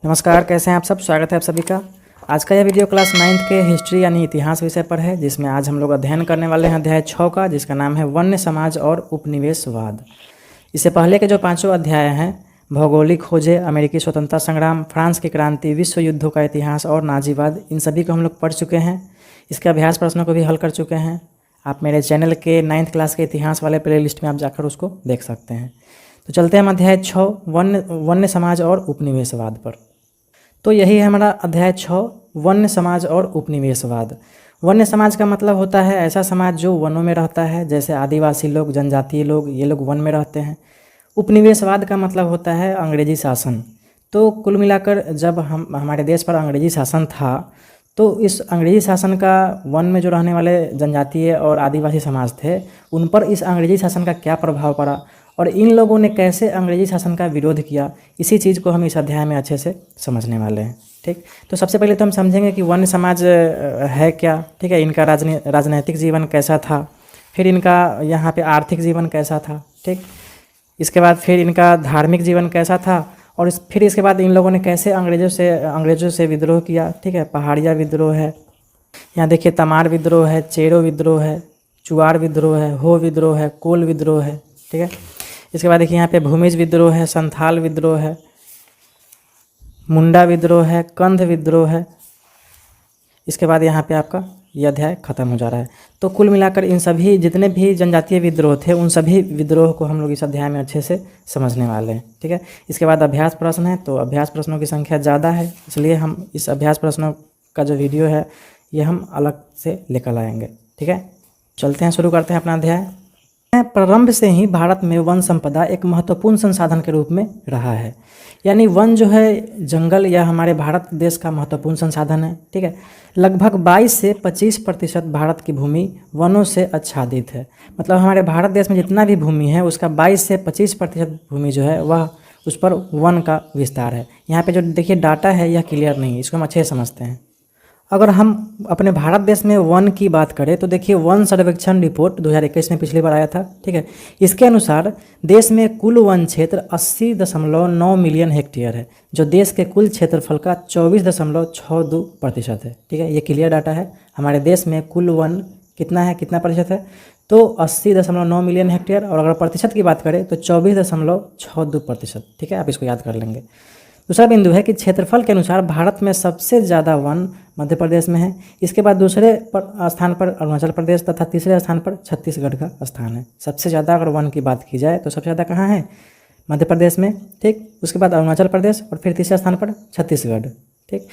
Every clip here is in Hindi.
नमस्कार, कैसे हैं आप सब। स्वागत है आप सभी का। आज का यह वीडियो क्लास 9th के हिस्ट्री यानी इतिहास विषय पर है, जिसमें आज हम लोग अध्ययन करने वाले हैं अध्याय 6 का, जिसका नाम है वन्य समाज और उपनिवेशवाद। इससे पहले के जो 5 अध्याय हैं, भौगोलिक खोजें, अमेरिकी स्वतंत्रता संग्राम, फ्रांस की क्रांति, विश्व युद्धों का इतिहास और नाजीवाद, इन सभी को हम लोग पढ़ चुके हैं। इसके अभ्यास प्रश्नों को भी हल कर चुके हैं। आप मेरे चैनल के 9th क्लास के इतिहास वाले प्ले लिस्ट में आप जाकर उसको देख सकते हैं। तो चलते हैं हम अध्याय 6 वन्य समाज और उपनिवेशवाद पर। तो यही है हमारा अध्याय 6 वन्य समाज और उपनिवेशवाद। वन्य समाज का मतलब होता है ऐसा समाज जो वनों में रहता है, जैसे आदिवासी लोग, जनजातीय लोग, ये लोग वन में रहते हैं। उपनिवेशवाद का मतलब होता है अंग्रेजी शासन। तो कुल मिलाकर जब हमारे देश पर अंग्रेजी शासन था, तो इस अंग्रेजी शासन का वन में जो रहने वाले जनजातीय और आदिवासी समाज थे, उन पर इस अंग्रेजी शासन का क्या प्रभाव पड़ा और इन लोगों ने कैसे अंग्रेजी शासन का विरोध किया, इसी चीज़ को हम इस अध्याय में अच्छे से समझने वाले हैं। ठीक, तो सबसे पहले तो हम समझेंगे कि वन्य समाज है क्या। ठीक है, इनका राजनैतिक जीवन कैसा था, फिर इनका यहाँ पे आर्थिक जीवन कैसा था। ठीक, इसके बाद फिर इनका धार्मिक जीवन कैसा था, और फिर इसके बाद इन लोगों ने कैसे अंग्रेज़ों से विद्रोह किया। ठीक है, पहाड़िया विद्रोह है, यहाँ देखिए तमार विद्रोह है, चेरो विद्रोह है, चुआर विद्रोह है, हो विद्रोह है, कोल विद्रोह है। ठीक है, इसके बाद देखिए यहाँ पे भूमिज विद्रोह है, संथाल विद्रोह है, मुंडा विद्रोह है, कंध विद्रोह है। इसके बाद यहाँ पे आपका यह अध्याय खत्म हो जा रहा है। तो कुल मिलाकर इन सभी जितने भी जनजातीय विद्रोह थे, उन सभी विद्रोह को हम लोग इस अध्याय में अच्छे से समझने वाले हैं। ठीक है, इसके बाद अभ्यास प्रश्न है। तो अभ्यास प्रश्नों की संख्या ज़्यादा है, इसलिए हम इस अभ्यास प्रश्नों का जो वीडियो है ये हम अलग से लेकर आएंगे। ठीक है, चलते हैं, शुरू करते हैं अपना अध्याय। प्रारंभ से ही भारत में वन संपदा एक महत्वपूर्ण संसाधन के रूप में रहा है। यानी वन जो है, जंगल, या हमारे भारत देश का महत्वपूर्ण संसाधन है। ठीक है, लगभग 22 से 25% भारत की भूमि वनों से आच्छादित है। मतलब हमारे भारत देश में जितना भी भूमि है, उसका 22 से 25% भूमि जो है वह उस पर वन का विस्तार है। यहाँ पे जो देखिए डाटा है यह क्लियर नहीं है, इसको हम अच्छे से समझते हैं। अगर हम अपने भारत देश में वन की बात करें तो देखिए वन सर्वेक्षण रिपोर्ट 2021 में पिछली बार आया था। ठीक है, इसके अनुसार देश में कुल वन क्षेत्र 80.9 मिलियन हेक्टेयर है, जो देश के कुल क्षेत्रफल का 24.62% है। ठीक है, ये क्लियर डाटा है। हमारे देश में कुल वन कितना है, कितना प्रतिशत है, तो 80.9 मिलियन हेक्टेयर। और अगर प्रतिशत की बात करें तो 24.62%। ठीक है, आप इसको याद कर लेंगे। दूसरा बिंदु है कि क्षेत्रफल के अनुसार भारत में सबसे ज़्यादा वन मध्य प्रदेश में है। इसके बाद दूसरे स्थान पर अरुणाचल प्रदेश तथा तीसरे स्थान पर छत्तीसगढ़ का स्थान है। सबसे ज़्यादा अगर वन की बात की जाए तो सबसे ज़्यादा कहाँ है, मध्य प्रदेश में। ठीक, उसके बाद अरुणाचल प्रदेश और फिर तीसरे स्थान पर छत्तीसगढ़। ठीक,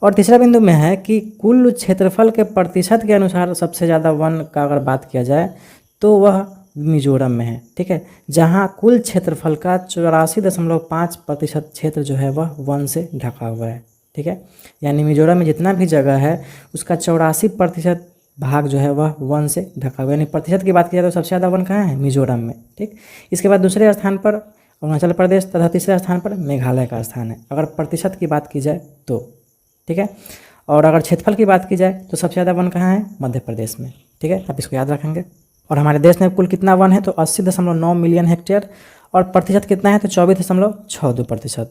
और तीसरा बिंदु में है कि कुल क्षेत्रफल के प्रतिशत के अनुसार सबसे ज़्यादा वन का अगर बात किया जाए तो वह मिजोरम में है। ठीक है, जहां कुल क्षेत्रफल का 84.5% क्षेत्र जो है वह वन से ढका हुआ है। ठीक है, यानी मिजोरम में जितना भी जगह है उसका 84% भाग जो है वह वन से ढका हुआ है। यानी प्रतिशत की बात की जाए तो सबसे ज़्यादा वन कहाँ है, मिजोरम में। ठीक, इसके बाद दूसरे स्थान पर अरुणाचल प्रदेश तथा तीसरे स्थान पर मेघालय का स्थान है, अगर प्रतिशत की बात की जाए तो। ठीक है, और अगर क्षेत्रफल की बात की जाए तो सबसे ज़्यादा वन कहाँ है, मध्य प्रदेश में। ठीक है, आप इसको याद रखेंगे। और हमारे देश में कुल कितना वन है, तो 80.9 मिलियन हेक्टेयर, और प्रतिशत कितना है, तो 24.62%।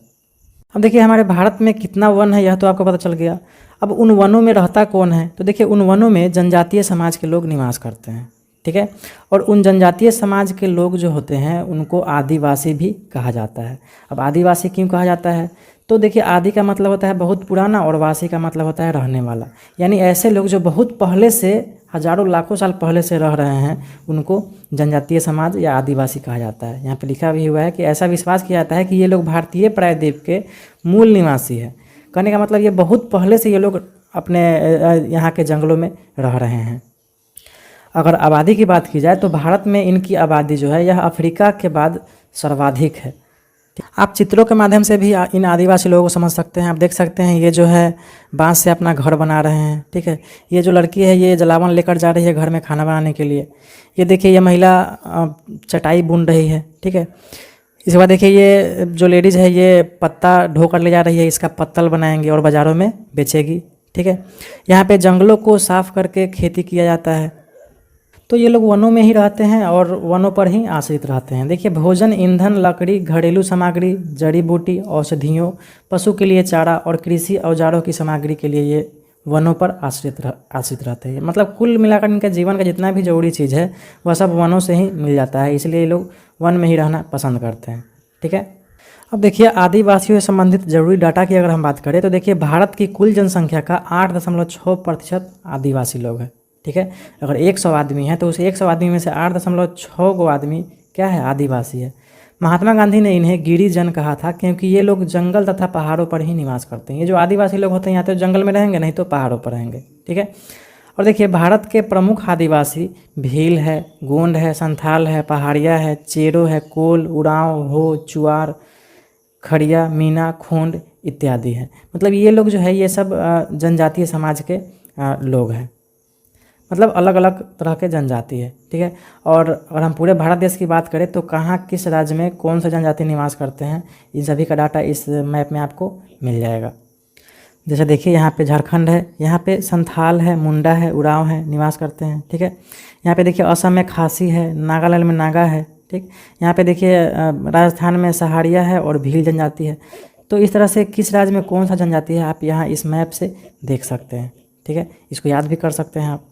अब देखिए हमारे भारत में कितना वन है यह तो आपको पता चल गया। अब उन वनों में रहता कौन है, तो देखिए उन वनों में जनजातीय समाज के लोग निवास करते हैं। ठीक है, और उन जनजातीय समाज के लोग जो होते हैं उनको आदिवासी भी कहा जाता है। अब आदिवासी क्यों कहा जाता है, तो देखिए आदि का मतलब होता है बहुत पुराना, और वासी का मतलब होता है रहने वाला। यानी ऐसे लोग जो बहुत पहले से, हजारों लाखों साल पहले से रह रहे हैं, उनको जनजातीय समाज या आदिवासी कहा जाता है। यहाँ पे लिखा भी हुआ है कि ऐसा विश्वास किया जाता है कि ये लोग भारतीय प्रायद्वीप के मूल निवासी है। कहने का मतलब ये बहुत पहले से ये लोग अपने यहाँ के जंगलों में रह रहे हैं। अगर आबादी की बात की जाए तो भारत में इनकी आबादी जो है यह अफ्रीका के बाद सर्वाधिक है। आप चित्रों के माध्यम से भी इन आदिवासी लोगों को समझ सकते हैं। आप देख सकते हैं ये जो है बांस से अपना घर बना रहे हैं। ठीक है, ये जो लड़की है ये जलावन लेकर जा रही है घर में खाना बनाने के लिए। ये देखिए ये महिला चटाई बुन रही है। ठीक है, इसके बाद देखिए ये जो लेडीज़ है ये पत्ता ढो कर ले जा रही है, इसका पत्तल बनाएंगे और बाज़ारों में बेचेगी। ठीक है, यहाँ पे जंगलों को साफ करके खेती किया जाता है। तो ये लोग वनों में ही रहते हैं और वनों पर ही आश्रित रहते हैं। देखिए, भोजन, ईंधन, लकड़ी, घरेलू सामग्री, जड़ी बूटी, औषधियों, पशु के लिए चारा और कृषि औजारों की सामग्री के लिए ये वनों पर आश्रित रहते हैं। मतलब कुल मिलाकर इनके जीवन का जितना भी जरूरी चीज़ है वह सब वनों से ही मिल जाता है, इसलिए ये लोग वन में ही रहना पसंद करते हैं। ठीक है, अब देखिए आदिवासियों से संबंधित जरूरी डाटा की अगर हम बात करें तो देखिए भारत की कुल जनसंख्या का 8.6% आदिवासी लोग हैं। ठीक है, अगर 100 आदमी है तो उस 100 आदमी में से 8.6 गो आदमी क्या है, आदिवासी है। महात्मा गांधी ने इन्हें गिरिजन कहा था क्योंकि ये लोग जंगल तथा पहाड़ों पर ही निवास करते हैं। ये जो आदिवासी लोग होते हैं यहाँ तो जंगल में रहेंगे, नहीं तो पहाड़ों पर रहेंगे। ठीक है, और देखिए भारत के प्रमुख आदिवासी भील है, गोंड है, संथाल है, पहाड़िया है, चेरो है, कोल, उरांव, हो, चुआर, खड़िया, मीना, खोंड इत्यादि है। मतलब ये लोग जो है ये सब जनजातीय समाज के लोग हैं, मतलब अलग अलग तरह के जनजाति है। ठीक है, और अगर हम पूरे भारत देश की बात करें तो कहाँ किस राज्य में कौन सा जनजाति निवास करते हैं, इन सभी का डाटा इस मैप में आपको मिल जाएगा। जैसे देखिए यहाँ पे झारखंड है, यहाँ पे संथाल है, मुंडा है, उरांव है, निवास करते हैं। ठीक है, यहाँ पे देखिए असम में खासी है, नागालैंड में नागा है। ठीक, यहाँ पे देखिए राजस्थान में सहारिया है और भील जनजाति है। तो इस तरह से किस राज्य में कौन सा जनजाति है आप यहाँ इस मैप से देख सकते हैं। ठीक है, इसको याद भी कर सकते हैं आप।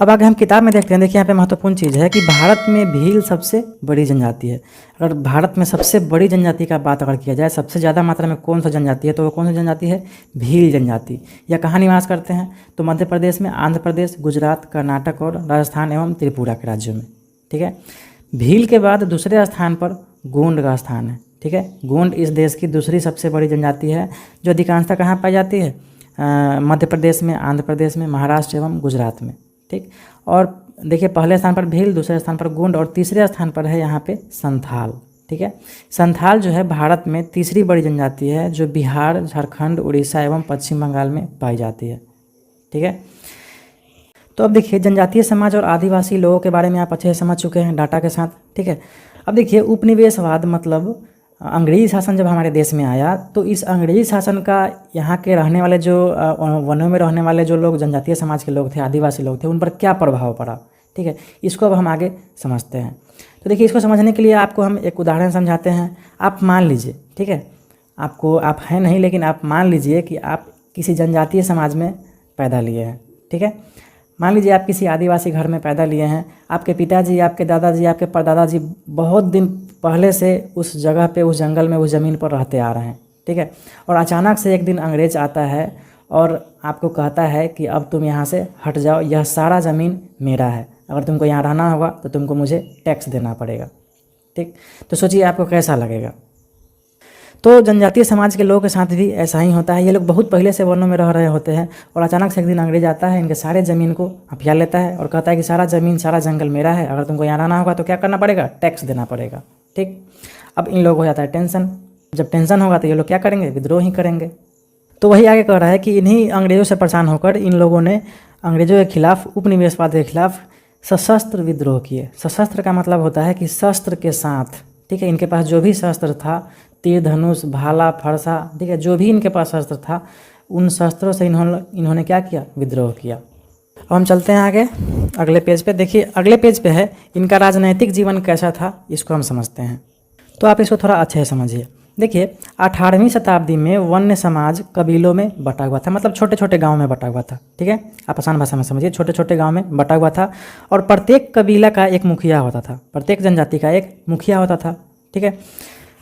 अब आगे हम किताब में देखते हैं। देखिए यहाँ पे महत्वपूर्ण चीज़ है कि भारत में भील सबसे बड़ी जनजाति है। अगर भारत में सबसे बड़ी जनजाति का बात अगर किया जाए, सबसे ज़्यादा मात्रा में कौन सा जनजाति है, तो वो कौन सी जनजाति है, भील जनजाति। यह कहाँ निवास करते हैं, तो मध्य प्रदेश में, आंध्र प्रदेश, गुजरात, कर्नाटक और राजस्थान एवं त्रिपुरा के राज्यों में। ठीक है, भील के बाद दूसरे स्थान पर गोंड का स्थान है। ठीक है, गोंड इस देश की दूसरी सबसे बड़ी जनजाति है जो अधिकांशतः कहाँ पाई जाती है, मध्य प्रदेश में, आंध्र प्रदेश में, महाराष्ट्र एवं गुजरात में। ठीक, और देखिए पहले स्थान पर भील, दूसरे स्थान पर गोंड और तीसरे स्थान पर है यहाँ पे संथाल। ठीक है, संथाल जो है भारत में तीसरी बड़ी जनजाति है जो बिहार, झारखंड, उड़ीसा एवं पश्चिम बंगाल में पाई जाती है। ठीक है, तो अब देखिए जनजातीय समाज और आदिवासी लोगों के बारे में आप अच्छे से समझ चुके हैं डाटा के साथ। ठीक है, अब देखिए उपनिवेशवाद मतलब अंग्रेजी शासन जब हमारे देश में आया तो इस अंग्रेजी शासन का यहाँ के रहने वाले जो वनों में रहने वाले जो लोग जनजातीय समाज के लोग थे, आदिवासी लोग थे, उन पर क्या प्रभाव पड़ा। ठीक है, इसको अब हम आगे समझते हैं। तो देखिए इसको समझने के लिए आपको हम एक उदाहरण समझाते हैं। आप मान लीजिए, ठीक है, आप हैं नहीं लेकिन आप मान लीजिए कि आप किसी जनजातीय समाज में पैदा लिए हैं। ठीक है, मान लीजिए आप किसी आदिवासी घर में पैदा लिए हैं। आपके पिताजी, आपके दादाजी, आपके परदादाजी बहुत दिन पहले से उस जगह पे, उस जंगल में, उस ज़मीन पर रहते आ रहे हैं। ठीक है, और अचानक से एक दिन अंग्रेज आता है और आपको कहता है कि अब तुम यहाँ से हट जाओ, यह सारा ज़मीन मेरा है, अगर तुमको यहाँ रहना होगा तो तुमको मुझे टैक्स देना पड़ेगा। ठीक, तो सोचिए आपको कैसा लगेगा। तो जनजातीय समाज के लोगों के साथ भी ऐसा ही होता है। ये लोग बहुत पहले से वनों में रह रहे होते हैं और अचानक से एक दिन अंग्रेज आता है, इनके सारे ज़मीन को हथिया लेता है और कहता है कि सारा ज़मीन, सारा जंगल मेरा है, अगर तुमको यहाँ रहना होगा तो क्या करना पड़ेगा, टैक्स देना पड़ेगा। ठीक, अब इन लोगों को हो जाता है टेंशन। जब टेंशन होगा तो ये लोग क्या करेंगे, विद्रोह ही करेंगे। तो वही आगे कह रहा है कि इन्हीं अंग्रेज़ों से परेशान होकर इन लोगों ने अंग्रेज़ों के खिलाफ, उपनिवेशवाद के खिलाफ सशस्त्र विद्रोह किए। सशस्त्र का मतलब होता है कि शस्त्र के साथ। ठीक है, इनके पास जो भी शस्त्र था, तीर, धनुष, भाला, फरसा, ठीक है, जो भी इनके पास शस्त्र था, उन शस्त्रों से इन्होंने क्या किया, विद्रोह किया। अब हम चलते हैं आगे अगले पेज पे। देखिए अगले पेज पे है इनका राजनैतिक जीवन कैसा था, इसको हम समझते हैं। तो आप इसको थोड़ा अच्छे से समझिए। देखिए 18वीं शताब्दी में वन्य समाज कबीलों में बटा हुआ था, मतलब छोटे छोटे गाँव में बटा हुआ था। ठीक है, आप आसान भाषा में समझिए, छोटे छोटे गाँव में बटा हुआ था और प्रत्येक कबीला का एक मुखिया होता था, प्रत्येक जनजाति का एक मुखिया होता था। ठीक है,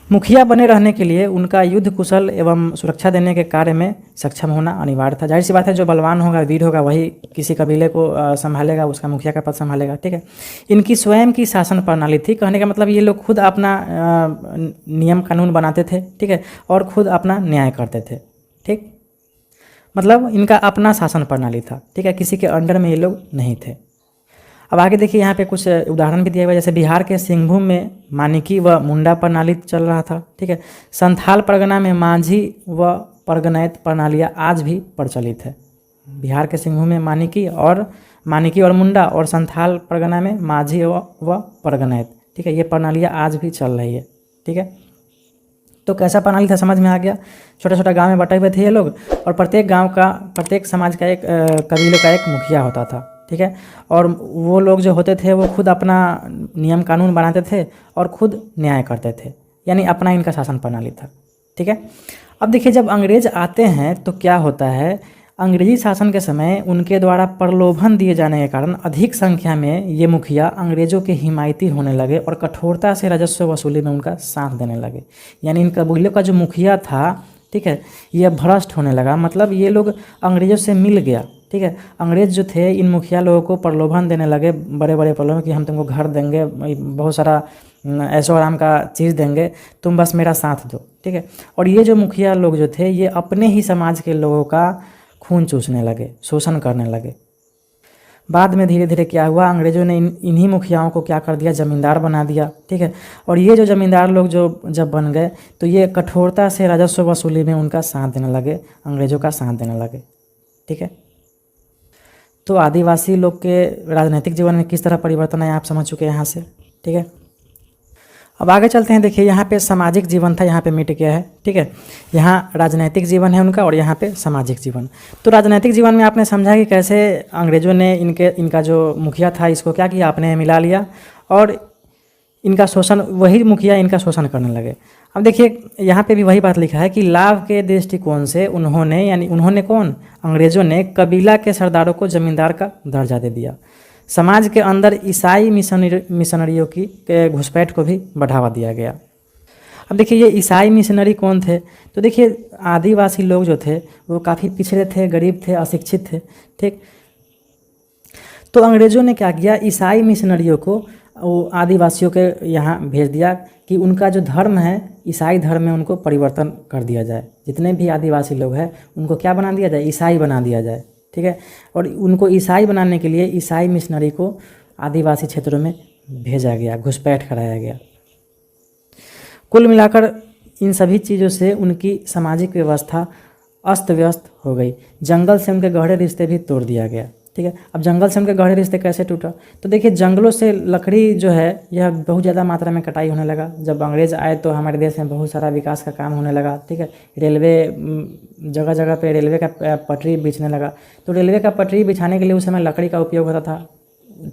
मुखिया बने रहने के लिए उनका युद्ध कुशल एवं सुरक्षा देने के कार्य में सक्षम होना अनिवार्य था। जाहिर सी बात है, जो बलवान होगा, वीर होगा, वही किसी कबीले को संभालेगा, उसका मुखिया का पद संभालेगा। ठीक है, इनकी स्वयं की शासन प्रणाली थी। कहने का मतलब ये लोग खुद अपना नियम कानून बनाते थे। ठीक है, और खुद अपना न्याय करते थे। ठीक, मतलब इनका अपना शासन प्रणाली था। ठीक है, किसी के अंडर में ये लोग नहीं थे। अब आगे देखिए यहाँ पे कुछ उदाहरण भी दिया हुआ है। जैसे बिहार के सिंहभूम में मानिकी व मुंडा प्रणाली चल रहा था। ठीक है, संथाल परगना में माझी व परगनैत प्रणालियाँ आज भी प्रचलित है। बिहार के सिंहभूम में मानिकी और मुंडा, और संथाल परगना में माझी व परगनैत। ठीक है, ये प्रणालियाँ आज भी चल रही है। ठीक है, तो कैसा प्रणाली था समझ में आ गया। छोटा छोटा गांव में बटे हुए थे ये लोग और प्रत्येक गांव का, प्रत्येक समाज का एक कबीलों का एक मुखिया होता था। ठीक है। और वो लोग जो होते थे वो खुद अपना नियम कानून बनाते थे और खुद न्याय करते थे, यानी अपना इनका शासन प्रणाली था, ठीक है। अब देखिए जब अंग्रेज आते हैं तो क्या होता है, अंग्रेजी शासन के समय उनके द्वारा प्रलोभन दिए जाने के कारण अधिक संख्या में ये मुखिया अंग्रेज़ों के हिमायती होने लगे और कठोरता से राजस्व वसूली में उनका साथ देने लगे। यानी इन कबीलों का जो मुखिया था, ठीक है, ये भ्रष्ट होने लगा, मतलब ये लोग अंग्रेज़ों से मिल गया, ठीक है। अंग्रेज़ जो थे इन मुखिया लोगों को प्रलोभन देने लगे, बड़े बड़े प्रलोभन कि हम तुमको घर देंगे, बहुत सारा ऐशो आराम का चीज़ देंगे, तुम बस मेरा साथ दो, ठीक है। और ये जो मुखिया लोग जो थे ये अपने ही समाज के लोगों का खून चूसने लगे, शोषण करने लगे। बाद में धीरे धीरे क्या हुआ, अंग्रेज़ों ने इन्हीं मुखियाओं को क्या कर दिया, ज़मींदार बना दिया, ठीक है। और ये जो ज़मींदार लोग जो जब बन गए तो ये कठोरता से राजस्व वसूली में उनका साथ देने लगे, अंग्रेज़ों का साथ देने लगे, ठीक है। तो आदिवासी लोग के राजनीतिक जीवन में किस तरह परिवर्तन आया आप समझ चुके हैं यहाँ से, ठीक है। अब आगे चलते हैं। देखिए यहाँ पे सामाजिक जीवन था, यहाँ पे मिट गया है, ठीक है। यहाँ राजनैतिक जीवन है उनका और यहाँ पे सामाजिक जीवन। तो राजनैतिक जीवन में आपने समझा कि कैसे अंग्रेज़ों ने इनका जो मुखिया था इसको क्या किया, आपने मिला लिया और इनका शोषण, वही मुखिया इनका शोषण करने लगे। अब देखिए यहाँ पे भी वही बात लिखा है कि लाभ के दृष्टिकोण से उन्होंने, यानी उन्होंने कौन, अंग्रेज़ों ने कबीला के सरदारों को ज़मींदार का दर्जा दे दिया। समाज के अंदर ईसाई मिशनरियों की घुसपैठ को भी बढ़ावा दिया गया। अब देखिए ये ईसाई मिशनरी कौन थे, तो देखिए आदिवासी लोग जो थे वो काफ़ी पिछड़े थे, गरीब थे, अशिक्षित थे, ठीक। तो अंग्रेज़ों ने क्या किया, ईसाई मिशनरियों को वो आदिवासियों के यहाँ भेज दिया कि उनका जो धर्म है ईसाई धर्म में उनको परिवर्तन कर दिया जाए। जितने भी आदिवासी लोग हैं उनको क्या बना दिया जाए, ईसाई बना दिया जाए, ठीक है। और उनको ईसाई बनाने के लिए ईसाई मिशनरी को आदिवासी क्षेत्रों में भेजा गया, घुसपैठ कराया गया। कुल मिलाकर इन सभी चीज़ों से उनकी सामाजिक व्यवस्था अस्त व्यस्त हो गई। जंगल से उनके गहरे रिश्ते भी तोड़ दिया गया, ठीक है। अब जंगल से उनके गहरे रिश्ते कैसे टूटा, तो देखिए जंगलों से लकड़ी जो है यह बहुत ज़्यादा मात्रा में कटाई होने लगा। जब अंग्रेज़ आए तो हमारे देश में बहुत सारा विकास का काम होने लगा, ठीक है। रेलवे, जगह जगह पे रेलवे का पटरी बिछने लगा। तो रेलवे का पटरी बिछाने के लिए उस समय लकड़ी का उपयोग होता था।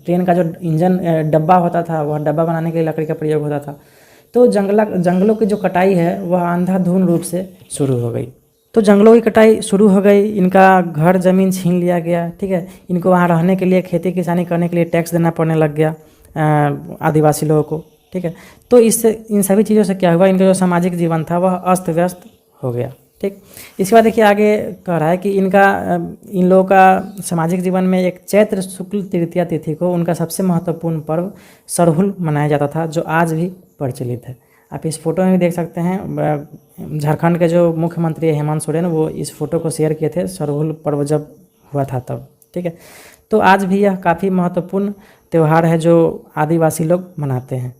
ट्रेन का जो इंजन डब्बा होता था वह डब्बा बनाने के लिए लकड़ी का प्रयोग होता था। तो जंगलों की जो कटाई है वह अंधाधुंध रूप से शुरू हो गई। तो जंगलों की कटाई शुरू हो गई, इनका घर ज़मीन छीन लिया गया, ठीक है। इनको वहाँ रहने के लिए, खेती किसानी करने के लिए टैक्स देना पड़ने लग गया आदिवासी लोगों को, ठीक है। तो इससे, इन सभी चीज़ों से क्या हुआ, इनका जो सामाजिक जीवन था वह अस्त व्यस्त हो गया, ठीक। इसके बाद देखिए आगे कह रहा है कि इन लोगों का सामाजिक जीवन में एक चैत्र शुक्ल तृतीया तिथि को उनका सबसे महत्वपूर्ण पर्व सरहुल मनाया जाता था, जो आज भी प्रचलित है। आप इस फोटो में भी देख सकते हैं, झारखंड के जो मुख्यमंत्री हेमंत सोरेन वो इस फोटो को शेयर किए थे सरहुल पर्व जब हुआ था तब, ठीक है। तो आज भी यह काफ़ी महत्वपूर्ण त्यौहार है जो आदिवासी लोग मनाते हैं,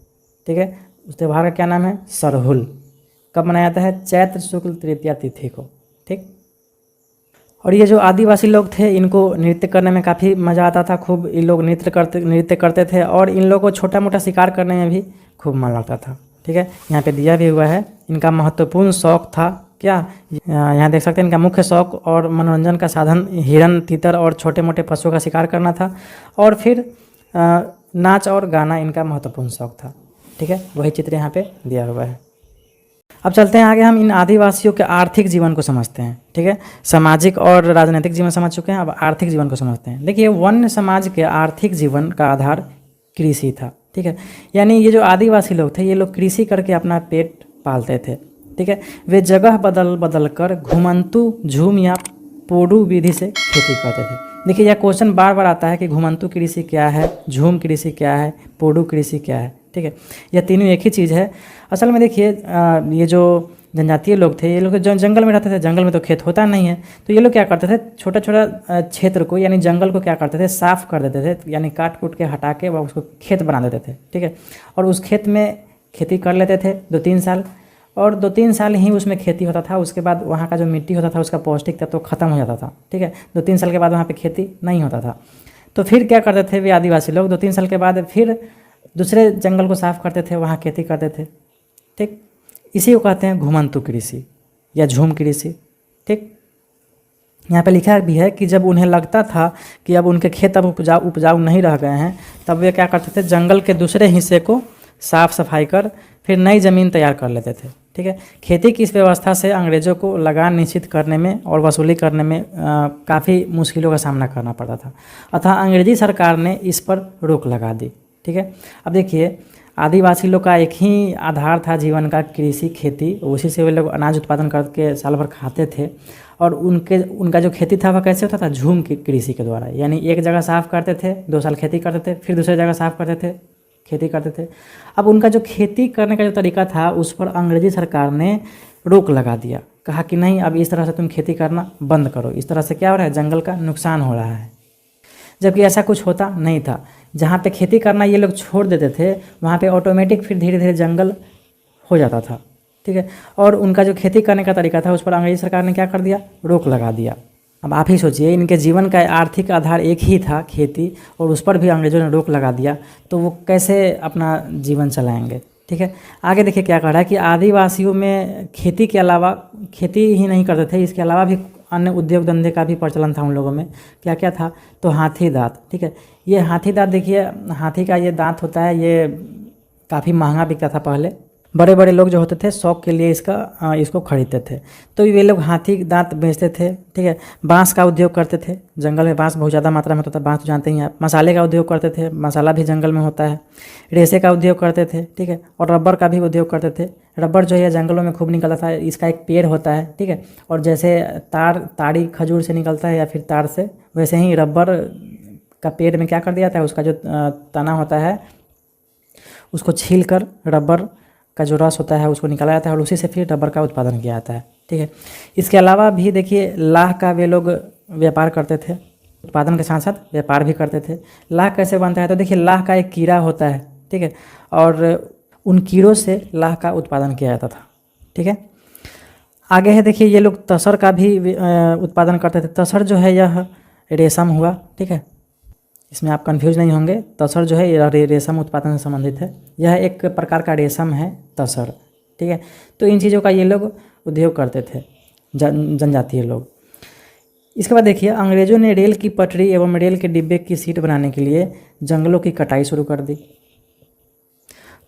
ठीक है। उस त्यौहार का क्या नाम है, सरहुल। कब मनाया जाता है, चैत्र शुक्ल तृतीया तिथि को, ठीक। और ये जो आदिवासी लोग थे इनको नृत्य करने में काफ़ी मज़ा आता था, खूब ये लोग नृत्य करते थे और इन लोगों को छोटा मोटा शिकार करने में भी खूब मन लगता था, ठीक है। यहाँ पे दिया भी हुआ है। इनका महत्वपूर्ण शौक था क्या, यहाँ देख सकते हैं, इनका मुख्य शौक और मनोरंजन का साधन हिरन, तीतर और छोटे मोटे पशुओं का शिकार करना था। और फिर नाच और गाना इनका महत्वपूर्ण शौक था, ठीक है। वही चित्र यहाँ पे दिया हुआ है। अब चलते हैं आगे, हम इन आदिवासियों के आर्थिक जीवन को समझते हैं, ठीक है। सामाजिक और राजनीतिक जीवन समझ चुके हैं, अब आर्थिक जीवन को समझते हैं। देखिए वन्य समाज के आर्थिक जीवन का आधार कृषि था, ठीक है। यानी ये जो आदिवासी लोग थे ये लोग कृषि करके अपना पेट पालते थे, ठीक है। वे जगह बदल बदल कर घुमंतु, झूम या पोडू विधि से खेती करते थे। देखिए यह क्वेश्चन बार बार आता है कि घुमंतु कृषि क्या है, झूम कृषि क्या है, पोडू कृषि क्या है, ठीक है। यह तीनों एक ही चीज़ है। असल में देखिए ये जो जनजातीय लोग थे ये लोग जो जंगल में रहते थे, जंगल में तो खेत होता नहीं है, तो ये लोग क्या करते थे, छोटा छोटा क्षेत्र को यानी जंगल को क्या करते थे, साफ़ कर देते थे, यानी काट कूट के हटा के वह उसको खेत बना देते थे, ठीक है। और उस खेत में खेती कर लेते थे 2-3 साल, और 2-3 साल ही उसमें खेती होता था। उसके बाद वहाँ का जो मिट्टी होता था उसका पौष्टिक तत्व खत्म हो जाता था, ठीक है। 2-3 साल के बाद वहाँ पर खेती नहीं होता था। तो फिर क्या करते थे वे आदिवासी लोग, 2-3 साल के बाद फिर दूसरे जंगल को साफ़ करते थे, वहाँ खेती करते थे, ठीक। इसी को कहते हैं घुमंतु कृषि या झूम कृषि, ठीक। यहाँ पे लिखा भी है कि जब उन्हें लगता था कि अब उनके खेत अब उपजाऊ नहीं रह गए हैं, तब वे क्या करते थे, जंगल के दूसरे हिस्से को साफ सफाई कर फिर नई ज़मीन तैयार कर लेते थे। ठीक है, खेती की इस व्यवस्था से अंग्रेज़ों को लगान निश्चित करने में और वसूली करने में काफ़ी मुश्किलों का सामना करना पड़ता था। अतः अंग्रेजी सरकार ने इस पर रोक लगा दी। ठीक है, अब देखिए आदिवासी लोग का एक ही आधार था जीवन का, कृषि खेती। उसी से वे लोग अनाज उत्पादन करके साल भर खाते थे। और उनका जो खेती था वह कैसे होता था, झूम की कृषि के द्वारा। यानी एक जगह साफ़ करते थे, 2 साल खेती करते थे, फिर दूसरी जगह साफ़ करते थे, खेती करते थे। अब उनका जो खेती करने का जो तरीका था उस पर अंग्रेजी सरकार ने रोक लगा दिया। कहा कि नहीं, अब इस तरह से तुम खेती करना बंद करो, इस तरह से क्या हो रहा है, जंगल का नुकसान हो रहा है। जबकि ऐसा कुछ होता नहीं था। जहाँ पे खेती करना ये लोग छोड़ देते थे वहाँ पे ऑटोमेटिक फिर धीरे धीरे जंगल हो जाता था। ठीक है, और उनका जो खेती करने का तरीका था उस पर अंग्रेजी सरकार ने क्या कर दिया, रोक लगा दिया। अब आप ही सोचिए, इनके जीवन का आर्थिक आधार एक ही था खेती, और उस पर भी अंग्रेज़ों ने रोक लगा दिया, तो वो कैसे अपना जीवन चलाएंगे। ठीक है, आगे देखिए क्या कह रहा है कि आदिवासियों में खेती के अलावा, खेती ही नहीं करते थे, इसके अलावा भी अन्य उद्योग धंधे का भी प्रचलन था उन लोगों में। क्या क्या था, तो हाथी दाँत। ठीक है, ये हाथी दाँत देखिए, हाथी का ये दाँत होता है, ये काफ़ी महंगा बिकता था पहले। बड़े बड़े लोग जो होते थे शौक के लिए इसको खरीदते थे, तो वे लोग हाथी दांत बेचते थे। ठीक है, बांस का उद्योग करते थे, जंगल में बांस बहुत ज़्यादा मात्रा में होता था, बांस तो जानते ही हैं आप। मसाले का उद्योग करते थे, मसाला भी जंगल में होता है। रेशे का उद्योग करते थे। ठीक है, और रबर का भी उद्योग करते थे। रबर जो है जंगलों में खूब निकलता था, इसका एक पेड़ होता है। ठीक है, और जैसे ताड़ी खजूर से निकलता है या फिर तार से, वैसे ही रबर का पेड़ में क्या कर दिया था, उसका जो तना होता है उसको छील कर रबर का जो रस होता है उसको निकाला जाता है और उसी से फिर रबर का उत्पादन किया जाता है। ठीक है, इसके अलावा भी देखिए लाह का वे लोग व्यापार करते थे, उत्पादन के साथ साथ व्यापार भी करते थे। लाह कैसे बनता है, तो देखिए लाह का एक कीड़ा होता है। ठीक है, और उन कीड़ों से लाह का उत्पादन किया जाता था। ठीक है, आगे है देखिए, ये लोग तसर का भी उत्पादन करते थे। तसर जो है यह रेशम हुआ। ठीक है, इसमें आप कंफ्यूज नहीं होंगे, तसर जो है ये रेशम उत्पादन से संबंधित है। यह एक प्रकार का रेशम है तसर। ठीक है, तो इन चीज़ों का ये लोग उद्योग करते थे, जनजातीय लोग। इसके बाद देखिए, अंग्रेज़ों ने रेल की पटरी एवं रेल के डिब्बे की सीट बनाने के लिए जंगलों की कटाई शुरू कर दी।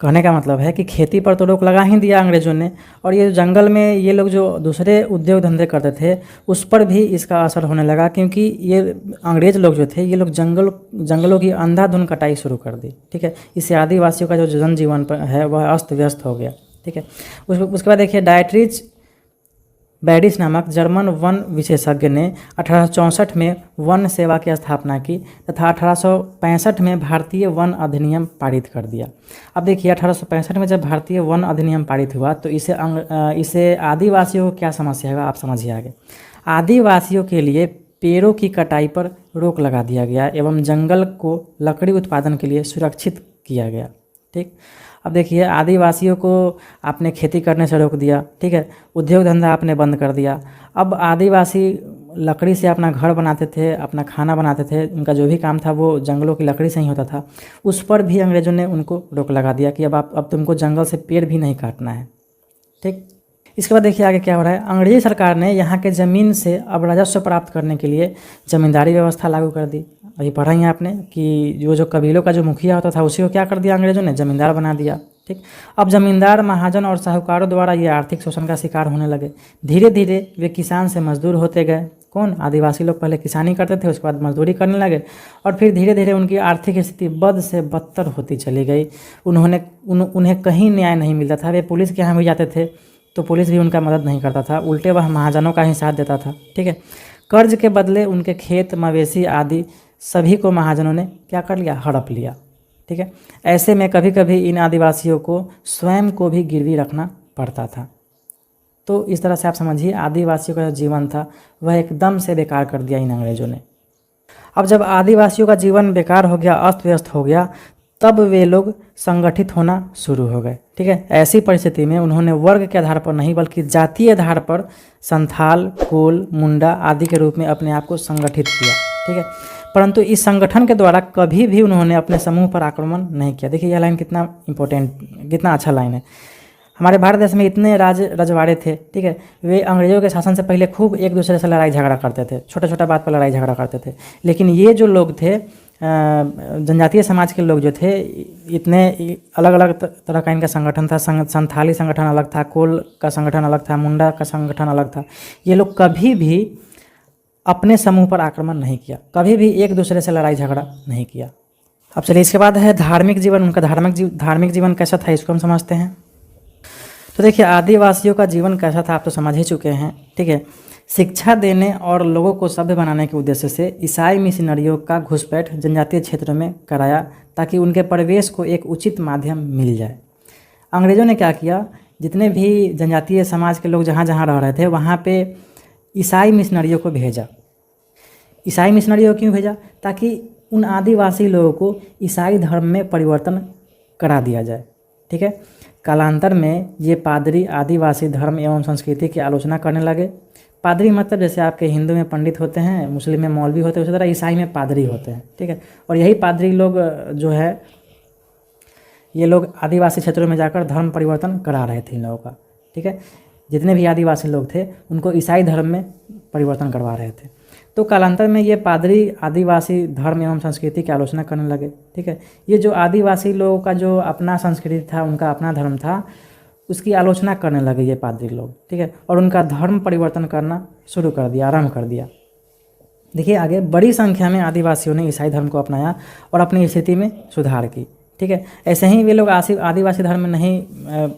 कहने का मतलब है कि खेती पर तो रोक लगा ही दिया अंग्रेज़ों ने, और ये जंगल में ये लोग जो दूसरे उद्योग धंधे करते थे उस पर भी इसका असर होने लगा, क्योंकि ये अंग्रेज़ लोग जो थे ये लोग जंगलों की अंधाधुंध कटाई शुरू कर दी। ठीक है, इससे आदिवासियों का जो जनजीवन है वह अस्त व्यस्त हो गया। ठीक है, उसके बाद देखिए, डायट्रीज बैडिस नामक जर्मन वन विशेषज्ञ ने 1864 में वन सेवा की स्थापना की तथा 1865 में भारतीय वन अधिनियम पारित कर दिया। अब देखिए, 1865 में जब भारतीय वन अधिनियम पारित हुआ तो इसे आदिवासियों को क्या समस्या है आप समझिए आगे। आदिवासियों के लिए पेड़ों की कटाई पर रोक लगा दिया गया एवं जंगल को लकड़ी उत्पादन के लिए सुरक्षित किया गया। ठीक, अब देखिए, आदिवासियों को आपने खेती करने से रोक दिया। ठीक है, उद्योग धंधा आपने बंद कर दिया। अब आदिवासी लकड़ी से अपना घर बनाते थे, अपना खाना बनाते थे, उनका जो भी काम था वो जंगलों की लकड़ी से ही होता था। उस पर भी अंग्रेज़ों ने उनको रोक लगा दिया कि अब तुमको जंगल से पेड़ भी नहीं काटना है। ठीक, इसके बाद देखिए आगे क्या हो रहा है। अंग्रेजी सरकार ने यहाँ के ज़मीन से अब राजस्व प्राप्त करने के लिए ज़मींदारी व्यवस्था लागू कर दी। अभी पढ़ा ही आपने कि जो कबीलों का जो मुखिया होता था उसी को क्या कर दिया अंग्रेज़ों ने, ज़मींदार बना दिया। ठीक, अब ज़मींदार, महाजन और साहूकारों द्वारा ये आर्थिक शोषण का शिकार होने लगे। धीरे धीरे वे किसान से मजदूर होते गए। कौन, आदिवासी लोग पहले किसानी करते थे, उसके बाद मजदूरी करने लगे, और फिर धीरे धीरे उनकी आर्थिक स्थिति बद से बदतर होती चली गई। उन्हें कहीं न्याय नहीं मिलता था। वे पुलिस के यहाँ भी जाते थे तो पुलिस भी उनका मदद नहीं करता था, उल्टे वह महाजनों का ही साथ देता था। ठीक है, कर्ज के बदले उनके खेत, मवेशी आदि सभी को महाजनों ने क्या कर लिया, हड़प लिया। ठीक है, ऐसे में कभी कभी इन आदिवासियों को स्वयं को भी गिरवी रखना पड़ता था। तो इस तरह से आप समझिए, आदिवासियों का जो जीवन था वह एकदम से बेकार कर दिया इन अंग्रेज़ों ने। अब जब आदिवासियों का जीवन बेकार हो गया, अस्त व्यस्त हो गया, तब वे लोग संगठित होना शुरू हो गए। ठीक है, ऐसी परिस्थिति में उन्होंने वर्ग के आधार पर नहीं बल्कि जातीय आधार पर संथाल, कोल, मुंडा आदि के रूप में अपने आप को संगठित किया। ठीक है, परंतु इस संगठन के द्वारा कभी भी उन्होंने अपने समूह पर आक्रमण नहीं किया। देखिए यह लाइन कितना इम्पोर्टेंट, कितना अच्छा लाइन है। हमारे भारत देश में इतने रजवाड़े थे, ठीक है, वे अंग्रेज़ों के शासन से पहले खूब एक दूसरे से लड़ाई झगड़ा करते थे, छोटा छोटा बात पर लड़ाई झगड़ा करते थे। लेकिन ये जो लोग थे, जनजातीय समाज के लोग जो थे, इतने अलग अलग तरह का इनका संगठन था। संथाली संगठन अलग था, कोल का संगठन अलग था, मुंडा का संगठन अलग था। ये लोग कभी भी अपने समूह पर आक्रमण नहीं किया, कभी भी एक दूसरे से लड़ाई झगड़ा नहीं किया। अब चलिए इसके बाद है धार्मिक जीवन। उनका धार्मिक जीवन कैसा था, इसको हम समझते हैं। तो देखिए, आदिवासियों का जीवन कैसा था आप तो समझ ही चुके हैं, ठीक है। शिक्षा देने और लोगों को सभ्य बनाने के उद्देश्य से ईसाई मिशनरियों का घुसपैठ जनजातीय क्षेत्रों में कराया, ताकि उनके प्रवेश को एक उचित माध्यम मिल जाए। अंग्रेज़ों ने क्या किया, जितने भी जनजातीय समाज के लोग जहाँ जहाँ रह रहे थे वहाँ पे ईसाई मिशनरियों को भेजा। ईसाई मिशनरियों क्यों भेजा, ताकि उन आदिवासी लोगों को ईसाई धर्म में परिवर्तन करा दिया जाए, ठीक है। कालांतर में ये पादरी आदिवासी धर्म एवं संस्कृति की आलोचना करने लगे। पादरी मतलब जैसे आपके हिंदू में पंडित होते हैं, मुस्लिम में मौलवी होते हैं, उसी तरह ईसाई में पादरी होते हैं, ठीक है। और यही पादरी लोग जो है, ये लोग आदिवासी क्षेत्रों में जाकर धर्म परिवर्तन करा रहे थे इन लोगों का, ठीक है। जितने भी आदिवासी लोग थे उनको ईसाई धर्म में परिवर्तन करवा रहे थे। तो कालांतर में ये पादरी आदिवासी धर्म एवं संस्कृति की आलोचना करने लगे, ठीक है। ये जो आदिवासी लोगों का जो अपना संस्कृति था, उनका अपना धर्म था, उसकी आलोचना करने लगे ये पादरी लोग, ठीक है। और उनका धर्म परिवर्तन करना शुरू कर दिया, आरंभ कर दिया। देखिए आगे, बड़ी संख्या में आदिवासियों ने ईसाई धर्म को अपनाया और अपनी स्थिति में सुधार की, ठीक है। ऐसे ही वे लोग आदिवासी धर्म में नहीं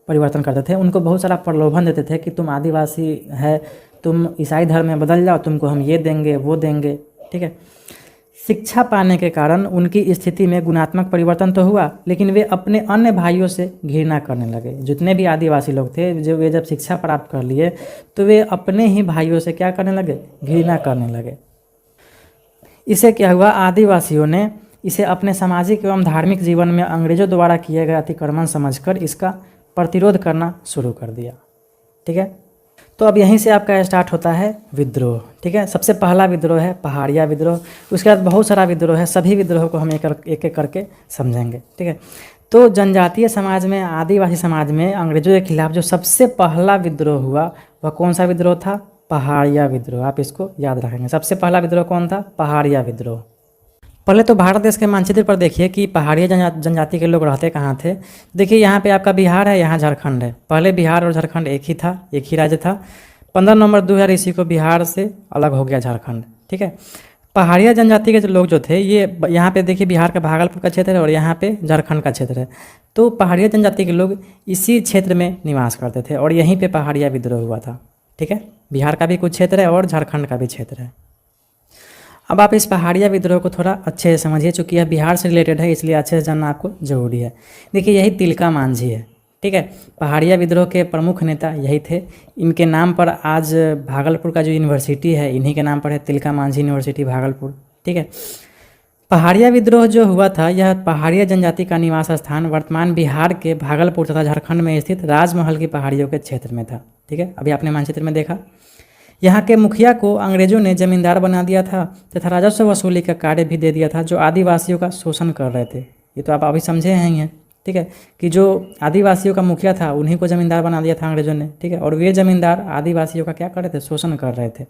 परिवर्तन करते थे, उनको बहुत सारा प्रलोभन देते थे कि तुम आदिवासी है, तुम ईसाई धर्म में बदल जाओ, तुमको हम ये देंगे वो देंगे, ठीक है। शिक्षा पाने के कारण उनकी स्थिति में गुणात्मक परिवर्तन तो हुआ, लेकिन वे अपने अन्य भाइयों से घृणा करने लगे। जितने भी आदिवासी लोग थे, जब शिक्षा प्राप्त कर लिए तो वे अपने ही भाइयों से क्या करने लगे, घृणा करने लगे। इससे क्या हुआ, आदिवासियों ने इसे अपने सामाजिक एवं धार्मिक जीवन में अंग्रेजों द्वारा किए गए अतिक्रमण समझकर इसका प्रतिरोध करना शुरू कर दिया, ठीक है। तो अब यहीं से आपका स्टार्ट होता है विद्रोह, ठीक है। सबसे पहला विद्रोह है पहाड़िया विद्रोह। उसके बाद बहुत सारा विद्रोह है, सभी विद्रोह को हम एक एक करके समझेंगे, ठीक है। तो जनजातीय समाज में, आदिवासी समाज में अंग्रेजों के खिलाफ जो सबसे पहला विद्रोह हुआ वह कौन सा विद्रोह था, पहाड़िया विद्रोह। आप इसको याद रखेंगे, सबसे पहला विद्रोह कौन था, पहाड़िया विद्रोह। पहले तो भारत देश के मानचित्र पर देखिए कि पहाड़िया जनजाति के लोग रहते कहाँ थे। देखिए यहाँ पे आपका बिहार है, यहाँ झारखंड है। पहले बिहार और झारखंड एक ही था, एक ही राज्य था। 15 नवंबर 2000 ईस्वी को बिहार से अलग हो गया झारखंड, ठीक है। पहाड़िया जनजाति के जो लोग जो थे, ये यहाँ पे देखिए बिहार का भागलपुर का क्षेत्र है और यहाँ पे झारखंड का क्षेत्र है। तो पहाड़िया जनजाति के लोग इसी क्षेत्र में निवास करते थे और यहीं पर पहाड़िया विद्रोह हुआ था, ठीक है। बिहार का भी कुछ क्षेत्र है और झारखंड का भी क्षेत्र है। अब आप इस पहाड़िया विद्रोह को थोड़ा अच्छे से समझिए, चूँकि यह बिहार से रिलेटेड है इसलिए अच्छे से जानना आपको जरूरी है। देखिए यही तिलका मांझी है, ठीक है। पहाड़िया विद्रोह के प्रमुख नेता यही थे। इनके नाम पर आज भागलपुर का जो यूनिवर्सिटी है, इन्हीं के नाम पर है, तिलका मांझी यूनिवर्सिटी भागलपुर, ठीक है। पहाड़िया विद्रोह जो हुआ था, यह पहाड़िया जनजाति का निवास स्थान वर्तमान बिहार के भागलपुर तथा झारखंड में स्थित राजमहल की पहाड़ियों के क्षेत्र में था, ठीक है। अभी आपने मानचित्र में देखा। यहाँ के मुखिया को अंग्रेजों ने जमींदार बना दिया था तथा राजस्व वसूली का कार्य भी दे दिया था, जो आदिवासियों का शोषण कर रहे थे। ये तो आप अभी समझे हैं, ठीक है, कि जो आदिवासियों का मुखिया था उन्हीं को जमींदार बना दिया था अंग्रेजों ने, ठीक है। और वे जमींदार आदिवासियों का क्या कर रहे थे, शोषण कर रहे थे।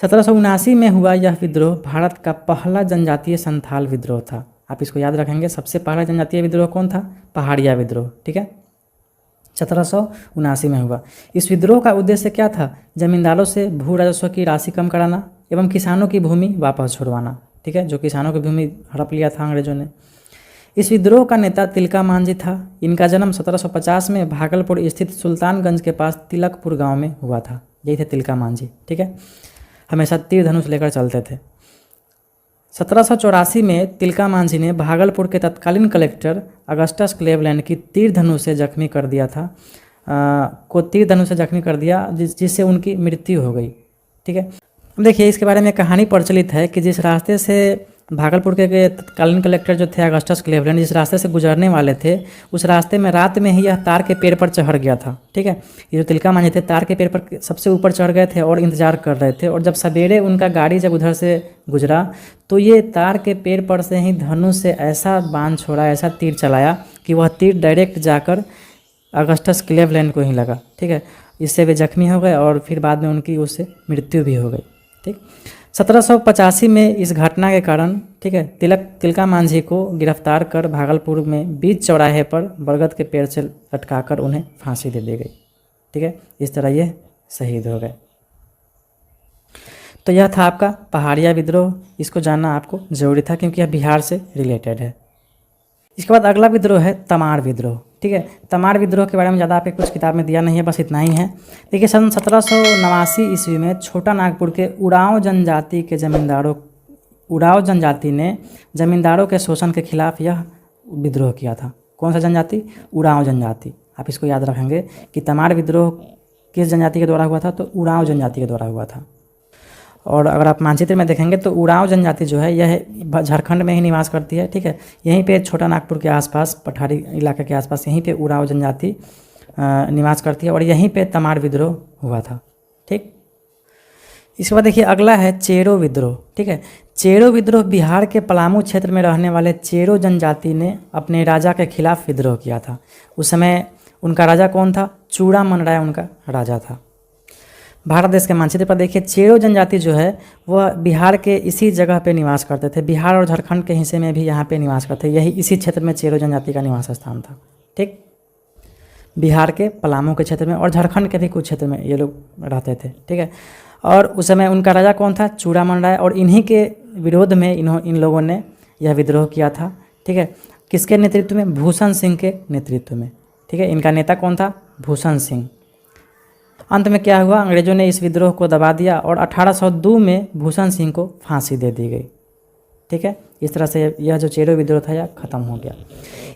1779 में हुआ यह विद्रोह भारत का पहला जनजातीय संथाल विद्रोह था। आप इसको याद रखेंगे, सबसे पहला जनजातीय विद्रोह कौन था, पहाड़िया विद्रोह, ठीक है। 1779 में हुआ। इस विद्रोह का उद्देश्य क्या था, जमींदारों से भू राजस्व की राशि कम कराना एवं किसानों की भूमि वापस छुड़वाना, ठीक है, जो किसानों की भूमि हड़प लिया था अंग्रेजों ने। इस विद्रोह का नेता तिलका मांझी था। इनका जन्म 1750 में भागलपुर स्थित सुल्तानगंज के पास तिलकपुर गांव में हुआ था। यही थे तिलका मांझी, ठीक है। हमेशा तीर धनुष लेकर चलते थे। 1784 में तिलका मांझी ने भागलपुर के तत्कालीन कलेक्टर अगस्टस क्लेवलैंड की तीर धनुष से जख्मी कर दिया था, तीर धनुष से जख्मी कर दिया, जिससे उनकी मृत्यु हो गई, ठीक है। देखिए इसके बारे में कहानी प्रचलित है कि जिस रास्ते से भागलपुर के तत्कालीन कलेक्टर जो थे अगस्टस क्लेवलैंड, जिस रास्ते से गुजरने वाले थे, उस रास्ते में रात में ही यह तार के पेड़ पर चढ़ गया था, ठीक है। ये जो तिलका मांझी थे तार के पेड़ पर सबसे ऊपर चढ़ गए थे और इंतजार कर रहे थे। और जब सवेरे उनका गाड़ी जब उधर से गुजरा तो ये तार के पेड़ पर से ही धनुष से ऐसा बाण छोड़ा, ऐसा तीर चलाया कि वह तीर डायरेक्ट जाकर अगस्टस क्लेवलैंड को ही लगा। ठीक है, इससे वे जख्मी हो गए और फिर बाद में उनकी उससे मृत्यु भी हो गई। ठीक, 1785 में इस घटना के कारण, ठीक है, तिलका मांझी को गिरफ्तार कर भागलपुर में बीच चौराहे पर बरगद के पेड़ से लटकाकर उन्हें फांसी दे दी गई। ठीक है, इस तरह ये शहीद हो गए। तो यह था आपका पहाड़िया विद्रोह। इसको जानना आपको ज़रूरी था क्योंकि यह बिहार से रिलेटेड है। इसके बाद अगला विद्रोह है तमाड़ विद्रोह। ठीक है, तमाड़ विद्रोह के बारे में ज़्यादा आपके कुछ किताब में दिया नहीं है, बस इतना ही है। देखिए, सन 1789 ईस्वी में छोटा नागपुर के उरांव जनजाति ने जमींदारों के शोषण के खिलाफ यह विद्रोह किया था। कौन सा जनजाति? उरांव जनजाति। आप इसको याद रखेंगे कि तमाड़ विद्रोह किस जनजाति के द्वारा हुआ था? तो उरांव जनजाति के द्वारा हुआ था। और अगर आप मानचित्र में देखेंगे तो उरांव जनजाति जो है यह झारखंड में ही निवास करती है। ठीक है, यहीं पे छोटा नागपुर के आसपास, पठारी इलाके के आसपास यहीं पे उरांव जनजाति निवास करती है और यहीं पे तमाड़ विद्रोह हुआ था। ठीक, इसके बाद देखिए अगला है चेरो विद्रोह। ठीक है, चेरो विद्रोह बिहार के पलामू क्षेत्र में रहने वाले चेरो जनजाति ने अपने राजा के खिलाफ विद्रोह किया था। उस समय उनका राजा कौन था? चूड़ामन राय उनका राजा था। भारत देश के मानचित्र पर देखिए, चेरो जनजाति जो है वह बिहार के इसी जगह पे निवास करते थे। बिहार और झारखंड के हिस्से में भी यहाँ पे निवास करते, यही इसी क्षेत्र में चेरो जनजाति का निवास स्थान था। ठीक, बिहार के पलामू के क्षेत्र में और झारखंड के भी कुछ क्षेत्र में ये लोग रहते थे। ठीक है, और उस समय उनका राजा कौन था? चूड़ामन राय। और इन्हीं के विरोध में इन लोगों ने यह विद्रोह किया था। ठीक है, किसके नेतृत्व में? भूषण सिंह के नेतृत्व में। ठीक है, इनका नेता कौन था? भूषण सिंह। अंत में क्या हुआ? अंग्रेजों ने इस विद्रोह को दबा दिया और 1802 में भूषण सिंह को फांसी दे दी गई। ठीक है, इस तरह से यह जो चेरो विद्रोह था यह खत्म हो गया।